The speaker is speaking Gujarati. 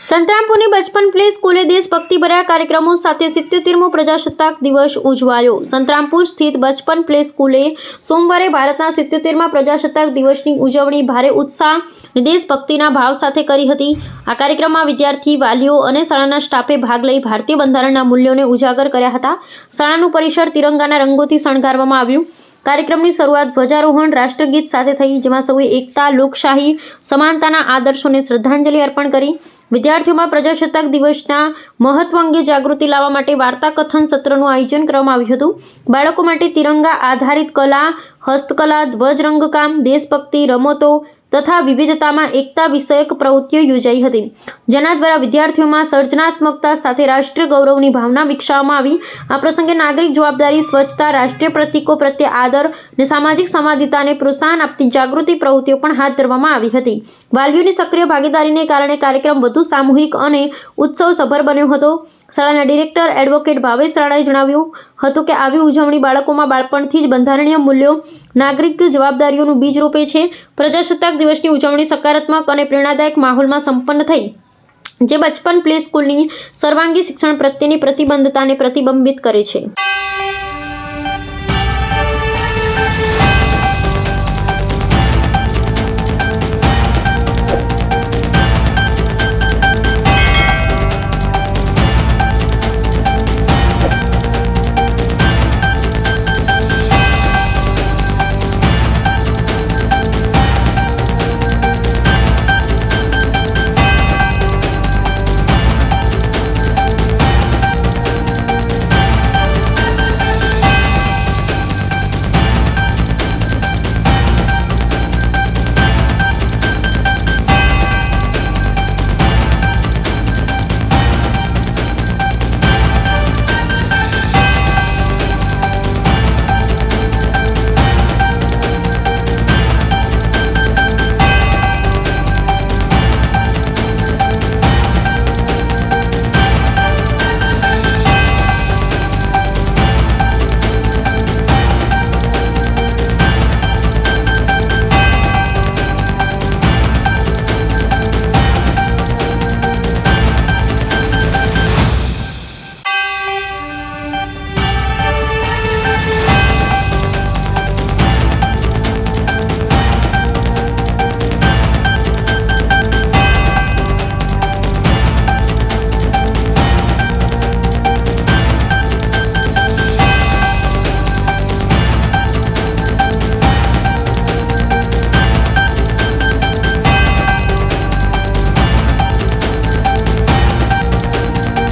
સંતરામપુરની બચપન પ્લે સ્કૂલે દેશભક્તિભર્યા કાર્યક્રમો સાથે 77મો પ્રજાસત્તાક દિવસ ઉજવાયો। સંતરામપુર સ્થિત બચપન પ્લે સ્કૂલે સોમવારે ભારતના 77મા પ્રજાસત્તાક દિવસની ઉજવણી ભારે ઉત્સાહ અને દેશભક્તિના ભાવ સાથે કરી હતી। આ કાર્યક્રમમાં વિદ્યાર્થી, વાલીઓ અને શાળાના સ્ટાફે ભાગ લઈ ભારતીય બંધારણના મૂલ્યોને ઉજાગર કર્યા હતા। શાળાનું પરિસર તિરંગાના રંગોથી શણગારવામાં આવ્યું। કાર્યક્રમની શરૂઆત ધ્વજારોહણ રાષ્ટ્રગીત સાથે થઈ, જેમાં સૌએ એકતા, લોકશાહી, સમાનતાના આદર્શોને શ્રદ્ધાંજલિ અર્પણ કરી। વિદ્યાર્થીઓમાં પ્રજાસત્તાક દિવસના મહત્વ અંગે જાગૃતિ લાવવા માટે વાર્તા કથન સત્રનું આયોજન કરવામાં આવ્યું હતું। બાળકો માટે તિરંગા આધારિત કલા, હસ્તકલા, ધ્વજ રંગકામ, દેશભક્તિ, રમતો તથા વિવિધતામાં એકતા વિષયક પ્રવૃત્તિઓ યોજાઈ હતી, જેના દ્વારા વિદ્યાર્થીઓમાં સર્જનાત્મકતા સાથે રાષ્ટ્રીય ગૌરવની ભાવના વિકસાવવામાં આવી। આ પ્રસંગે નાગરિક જવાબદારી, સ્વચ્છતા, રાષ્ટ્રીય પ્રતીકો પ્રત્યે આદર અને સામાજિક સંવાદિતાને પ્રોત્સાહન આપતી જાગૃતિ પ્રવૃત્તિઓ પણ હાથ ધરવામાં આવી હતી। વાલીઓની સક્રિય ભાગીદારીને કારણે કાર્યક્રમ વધુ સામૂહિક અને ઉત્સવસભર બન્યો હતો। શાળાના ડિરેક્ટર એડવોકેટ ભાવેશ રાણાએ જણાવ્યું હતું કે આવી ઉજવણી બાળકોમાં બાળપણથી જ બંધારણીય મૂલ્યો, નાગરિક જવાબદારીઓનું બીજ રોપે છે। પ્રજાસત્તાક દિવસની ઉજવણી સકારાત્મક અને પ્રેરણાદાયક માહોલમાં સંપન્ન થઈ, જે બચપન પ્લે સ્કૂલની સર્વાંગી શિક્ષણ પ્રત્યેની પ્રતિબદ્ધતાને પ્રતિબિંબિત કરે છે।